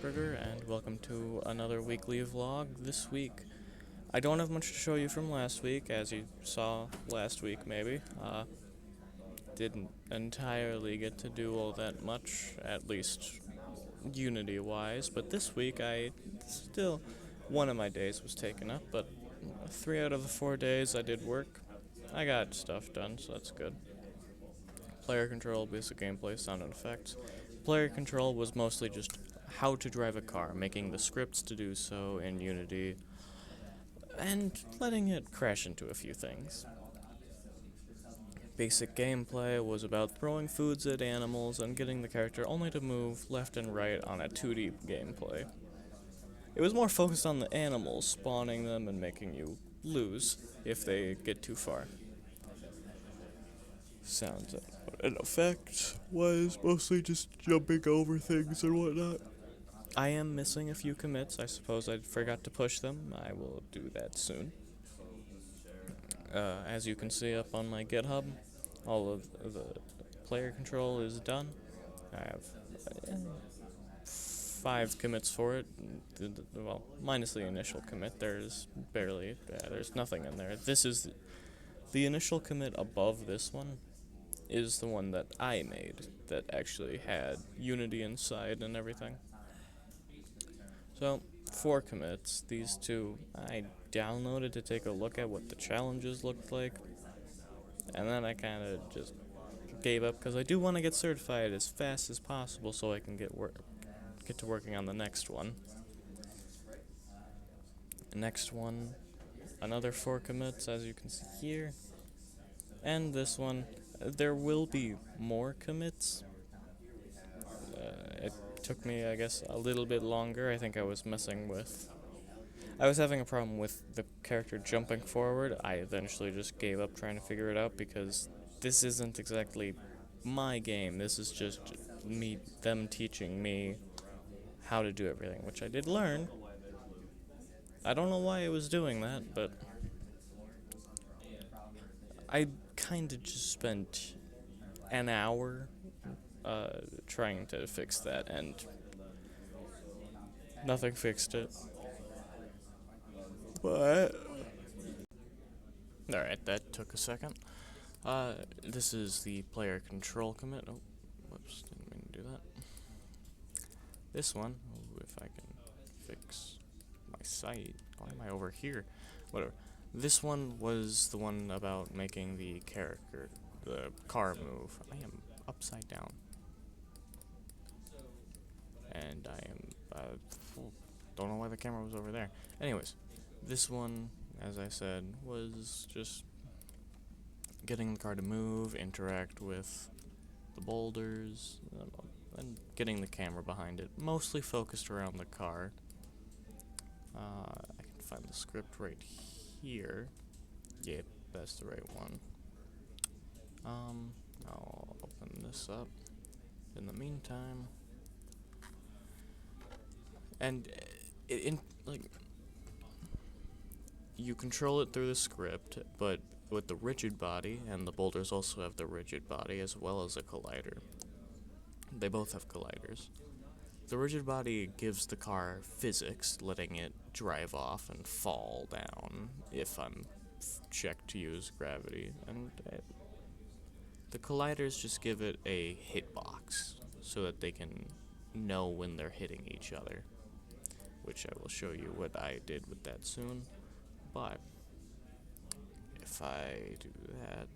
Asperger, and welcome to another weekly vlog. This week, I don't have much to show you from last week, as you saw last week maybe. Didn't entirely get to do all that much, at least Unity-wise, but this week one of my days was taken up, but 3 out of the 4 days I did work. I got stuff done, so that's good. Player control, basic gameplay, sound and effects. Player control was mostly just how to drive a car, making the scripts to do so in Unity, and letting it crash into a few things. Basic gameplay was about throwing foods at animals and getting the character only to move left and right on a 2D gameplay. It was more focused on the animals, spawning them and making you lose if they get too far. Sounds and effect was mostly just jumping over things and whatnot. I am missing a few commits. I suppose I forgot to push them. I will do that soon. As you can see up on my GitHub, all of the player control is done. I have 5 commits for it. Well, minus the initial commit, there's nothing in there. This is the initial commit above this one is the one that I made that actually had Unity inside and everything. So, 4 commits. These 2 I downloaded to take a look at what the challenges looked like, and then I kind of just gave up because I do want to get certified as fast as possible so I can get to working on the next one. Next one, another 4 commits, as you can see here, and this one. There will be more commits. It took me, I guess, a little bit longer. I think I was having a problem with the character jumping forward. I eventually just gave up trying to figure it out because this isn't exactly my game. This is just them teaching me how to do everything, which I did learn. I don't know why I was doing that, but I kind of just spent an hour trying to fix that, and nothing fixed it. But alright, that took a second. This is the player control commit. Oh, whoops, didn't mean to do that. This one, if I can fix my site. Why am I over here? Whatever. This one was the one about making the car move. I am upside down. And I am, don't know why the camera was over there. Anyways, this one, as I said, was just getting the car to move, interact with the boulders, and getting the camera behind it. Mostly focused around the car. I can find the script right here. Yep, that's the right one. I'll open this up in the meantime. And you control it through the script, but with the rigid body, and the boulders also have the rigid body as well as a collider. They both have colliders. The rigid body gives the car physics, letting it drive off and fall down if I'm checked to use gravity, and the colliders just give it a hitbox so that they can know when they're hitting each other, which I will show you what I did with that soon. But if I do that,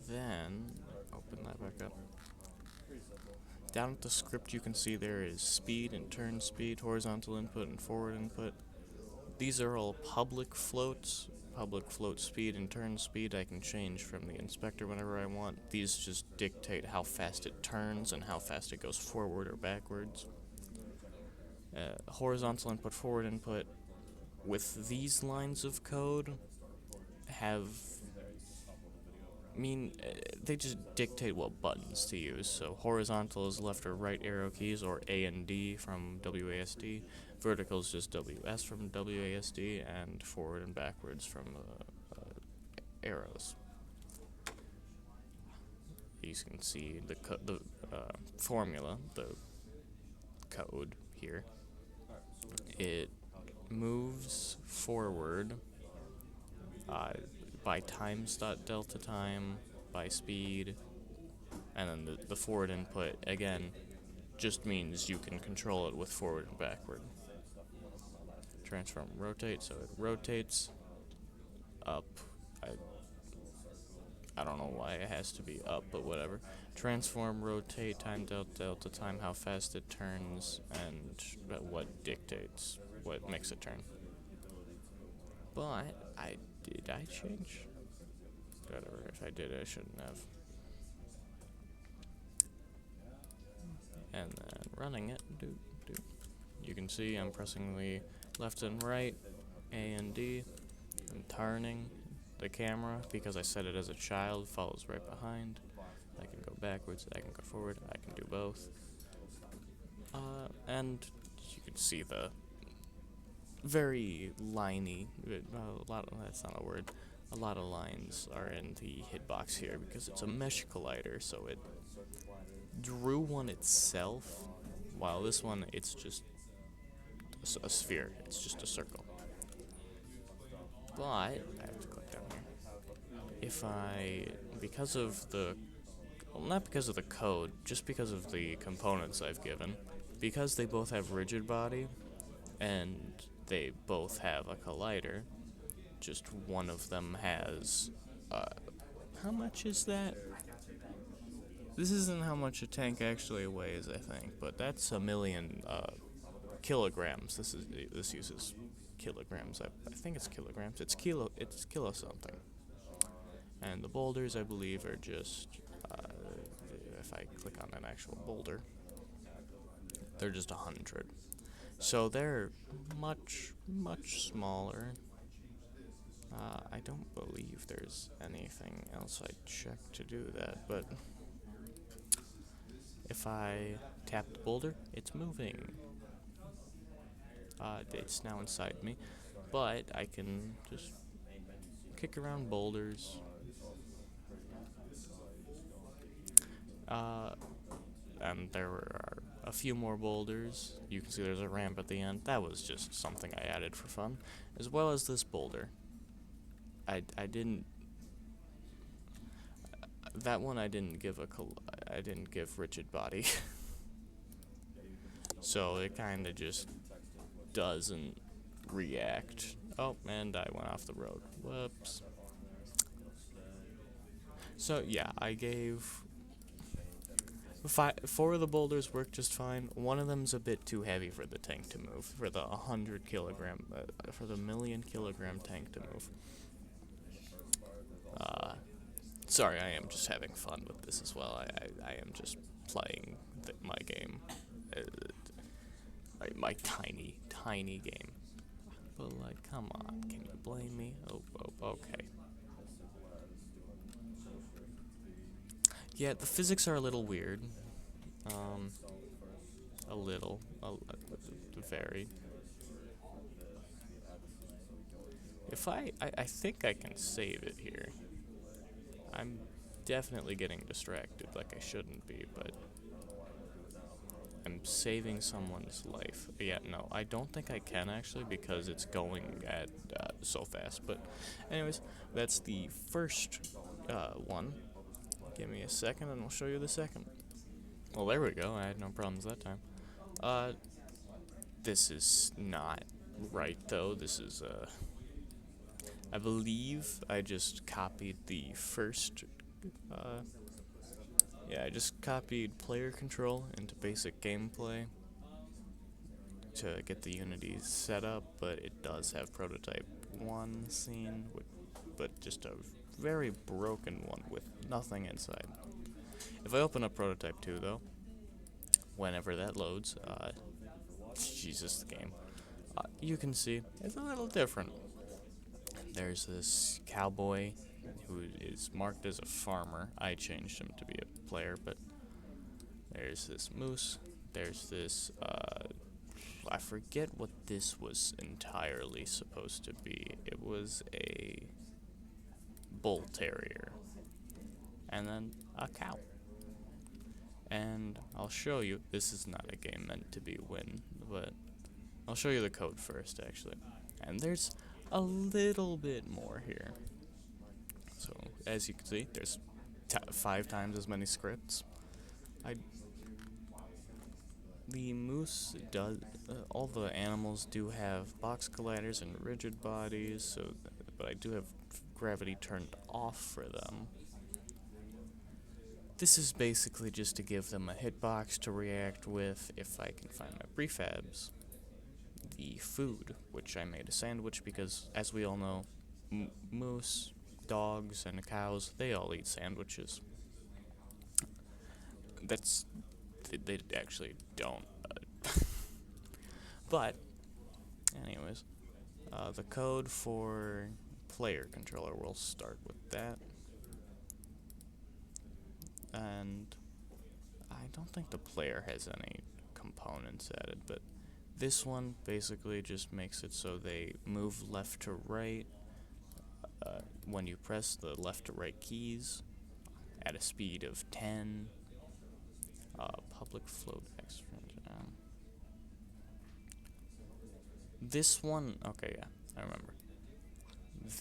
then open that back up. Down at the script you can see there is speed and turn speed, horizontal input and forward input. These are all public floats. Public float speed and turn speed I can change from the inspector whenever I want. These just dictate how fast it turns and how fast it goes forward or backwards. Horizontal input, forward input, with these lines of code they just dictate what buttons to use. So horizontal is left or right arrow keys, or A and D from WASD. Vertical is just WS from WASD, and forward and backwards from arrows. you can see the formula, the code here. It moves forward by times.delta time, by speed, and then the forward input, again, just means you can control it with forward and backward. Transform rotate, so it rotates up. I don't know why it has to be up, but whatever. Transform, rotate, time delta time, how fast it turns, and what dictates what makes it turn. But did I change? Whatever, if I did, I shouldn't have. And then running it, you can see I'm pressing the left and right, A and D. I'm turning the camera because I set it as a child, follows right behind. I can go backwards, I can go forward, I can do both. And you can see the very liney, that's not a word, a lot of lines are in the hitbox here because it's a mesh collider, so it drew one itself, while this one, it's just a sphere, it's just a circle. But I have to click down here. If because of the, well, not because of the code, just because of the components I've given, because they both have rigid body, and they both have a collider, just one of them has, how much is that? This isn't how much a tank actually weighs, I think, but that's 1,000,000 kilograms. This uses kilograms. I think it's kilograms. It's kilo something. And the boulders, I believe, are just, if I click on an actual boulder, they're just 100. So they're much, much smaller. I don't believe there's anything else I checked to do that, but if I tap the boulder, it's moving. It's now inside me, but I can just kick around boulders. And there are a few more boulders. You can see there's a ramp at the end. That was just something I added for fun, as well as this boulder. I didn't. That one I didn't give rigid body. So it kind of just doesn't react. Oh, and I went off the road. Whoops. So yeah, I gave 4 of the boulders work just fine. One of them's a bit too heavy for the tank to move, for the 100 kilogram, for the 1,000,000 kilogram tank to move. Sorry, I am just having fun with this as well. I am just playing my game, my tiny game. But like, come on, can you blame me? Oh, okay. Yeah, the physics are a little weird. Very. If I think I can save it here. I'm definitely getting distracted like I shouldn't be, but I'm saving someone's life. Yeah, no, I don't think I can actually because it's going at so fast. But anyways, that's the first one. Give me a second and I'll show you the second. Well, there we go. I had no problems that time. This is not right though. This is I believe I just copied the first, I just copied player control into basic gameplay to get the Unity set up, but it does have Prototype 1 scene, but just a very broken one with nothing inside. If I open up Prototype 2 though, whenever that loads, Jesus, the game, you can see it's a little different. There's this cowboy who is marked as a farmer. I changed him to be a player, but there's this moose. There's this, I forget what this was entirely supposed to be. It was a bull terrier. And then a cow. And I'll show you, this is not a game meant to be win, but I'll show you the code first, actually. And there's a little bit more here. So, as you can see, there's 5 times as many scripts. The moose does, all the animals do have box colliders and rigid bodies, so, but I do have gravity turned off for them. This is basically just to give them a hitbox to react with if I can find my prefabs. The food, which I made a sandwich because, as we all know, moose, dogs, and cows, they all eat sandwiches. They actually don't. But, anyways, the code for player controller, we'll start with that. And I don't think the player has any components added, but this one basically just makes it so they move left to right when you press the left to right keys at a speed of 10. Public float extra. This one, okay, yeah, I remember.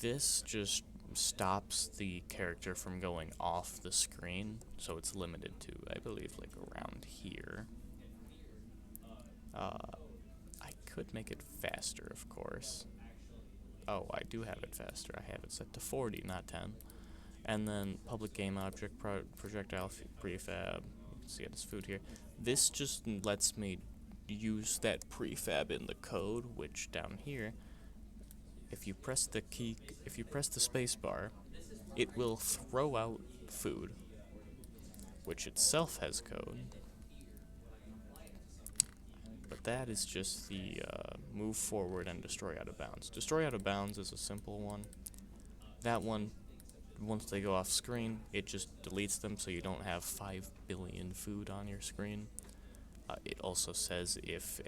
This just stops the character from going off the screen, so it's limited to, I believe, like around here. I could make it faster, of course. Oh, I do have it faster. I have it set to 40, not 10. And then public game object projectile prefab. You can see it as food here. This just lets me use that prefab in the code, which down here, if you press the space bar, it will throw out food, which itself has code. But that is just the move forward and destroy out of bounds. Destroy out of bounds is a simple one. That one, once they go off screen, it just deletes them so you don't have 5 billion food on your screen. It also says if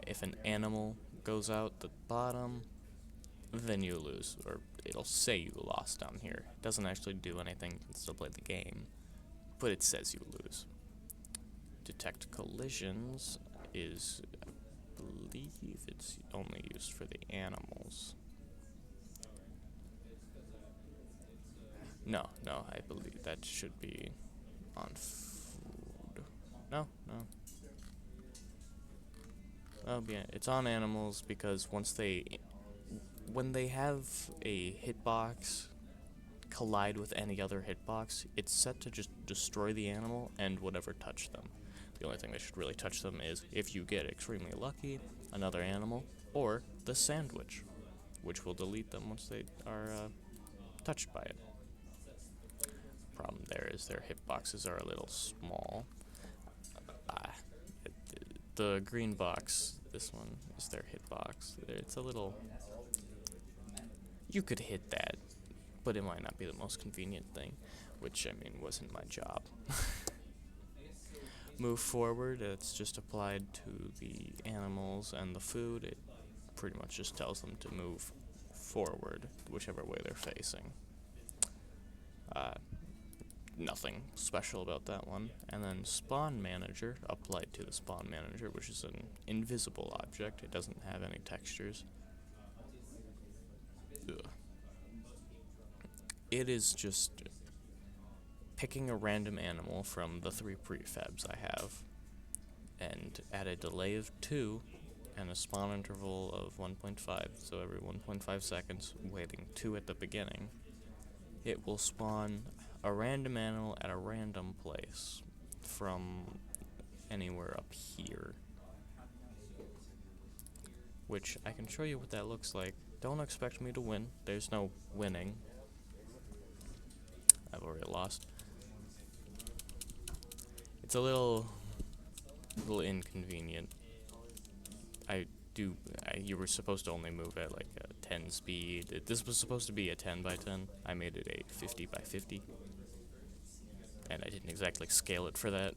if an animal goes out the bottom, then you lose, or it'll say you lost down here. It doesn't actually do anything, you can still play the game, but it says you lose. Detect collisions is, I believe it's only used for the animals. No, I believe that should be on food. No. Oh yeah, it's on animals because when they have a hitbox collide with any other hitbox, it's set to just destroy the animal and whatever touched them. The only thing that should really touch them is, if you get extremely lucky, another animal, or the sandwich, which will delete them once they are touched by it. Problem there is their hitboxes are a little small. The green box, this one, is their hitbox. It's a little... You could hit that, but it might not be the most convenient thing, which, I mean, wasn't my job. Move forward, it's just applied to the animals and the food. It pretty much just tells them to move forward, whichever way they're facing. Nothing special about that one. And then spawn manager, applied to the spawn manager, which is an invisible object. It doesn't have any textures. Ugh. It is just picking a random animal from the 3 prefabs I have, and at a delay of 2 and a spawn interval of 1.5, so every 1.5 seconds, waiting 2 at the beginning, it will spawn a random animal at a random place from anywhere up here, which I can show you what that looks like. Don't expect me to win. There's no winning. I've already lost. It's a little inconvenient. You were supposed to only move at like a 10 speed. This was supposed to be a 10 by 10. I made it a 50 by 50. And I didn't exactly scale it for that.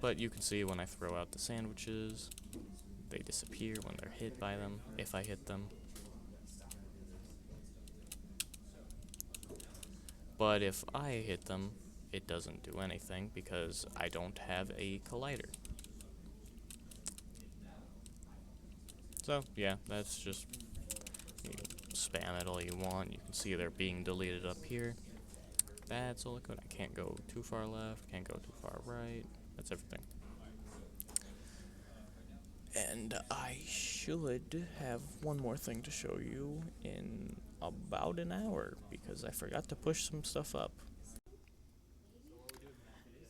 But you can see when I throw out the sandwiches, they disappear when they're hit by them, if I hit them. But if I hit them, it doesn't do anything because I don't have a collider. So, yeah, that's just, you can spam it all you want. You can see they're being deleted up here. That's all I could. I can't go too far left, can't go too far right. That's everything. And I should have one more thing to show you in about an hour because I forgot to push some stuff up.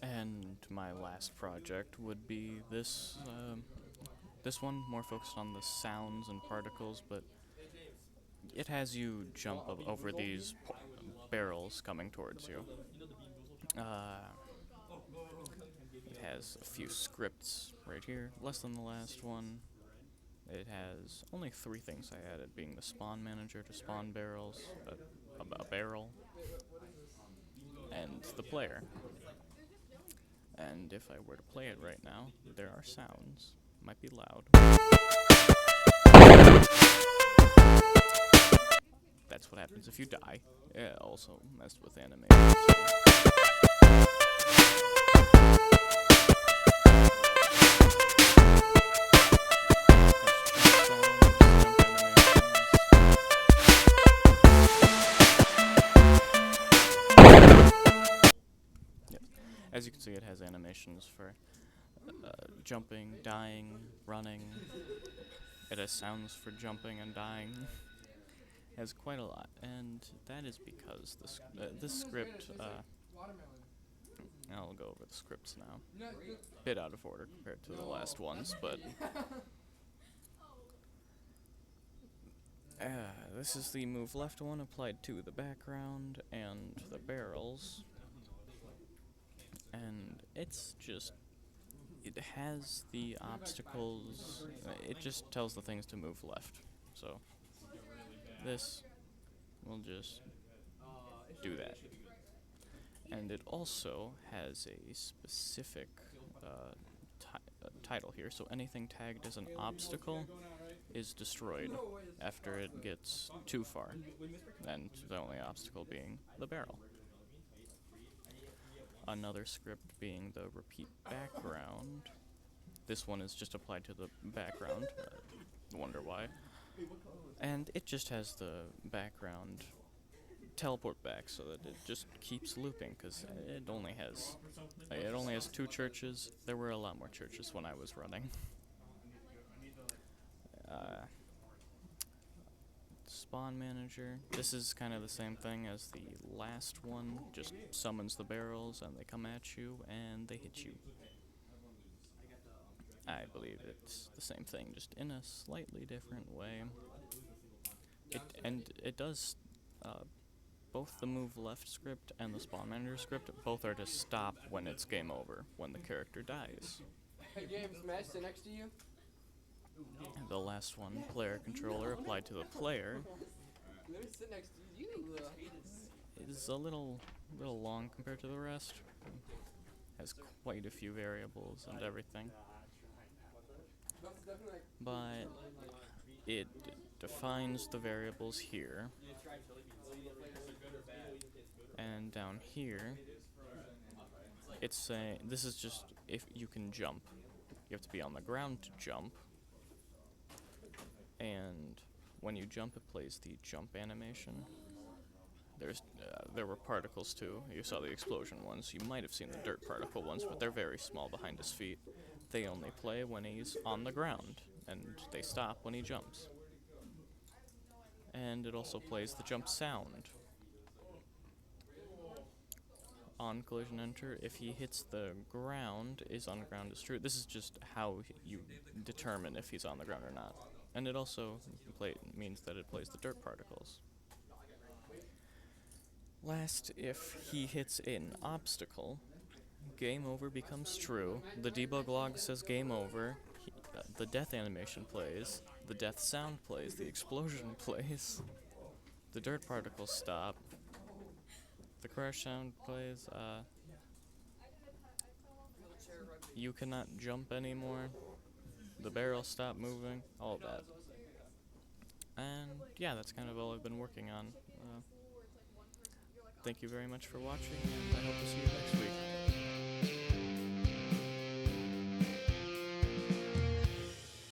And my last project would be this one, more focused on the sounds and particles, but it has you jump over these barrels coming towards you. It has a few scripts right here, less than the last one. It has only 3 things I added, being the spawn manager to spawn barrels, a barrel, and the player. And if I were to play it right now, there are sounds. Might be loud. That's what happens if you die. It also messed with animation. As you can see, it has animations for jumping, dying, running. It has sounds for jumping and dying. It has quite a lot, and that is because this script. I'll go over the scripts now. Bit out of order compared to the last ones, but this is the move left one applied to the background and the barrels. And it's just, it has the obstacles, it just tells the things to move left. So this will just do that. And it also has a specific title here, so anything tagged as an obstacle is destroyed after it gets too far, and the only obstacle being the barrel. Another script being the repeat background. This one is just applied to the background. Wonder why. And it just has the background teleport back so that it just keeps looping because it only has 2 churches. There were a lot more churches when I was running. Spawn manager. This is kind of the same thing as the last one, just summons the barrels and they come at you and they hit you. I believe it's the same thing, just in a slightly different way. It does both the move left script and the spawn manager script, both are to stop when it's game over, when the character dies. Hey James, may I sit next to you? The last one, player controller, applied to the player, Let me sit next to you. is a little long compared to the rest. Has quite a few variables and everything. But it defines the variables here. And down here, it's saying, this is just if you can jump. You have to be on the ground to jump. And when you jump, it plays the jump animation. There were particles too. You saw the explosion ones. You might have seen the dirt particle ones, but they're very small behind his feet. They only play when he's on the ground, and they stop when he jumps. And it also plays the jump sound. On collision enter, if he hits the ground, is on the ground is true. This is just how you determine if he's on the ground or not. And it also means that it plays the dirt particles. Last, if he hits an obstacle, game over becomes true. The debug log says game over. The death animation plays. The death sound plays. The explosion plays. The dirt particles stop. The crash sound plays. You cannot jump anymore. The barrel stopped moving. All of that. And yeah, that's kind of all I've been working on. thank you very much for watching, and I hope to see you next week.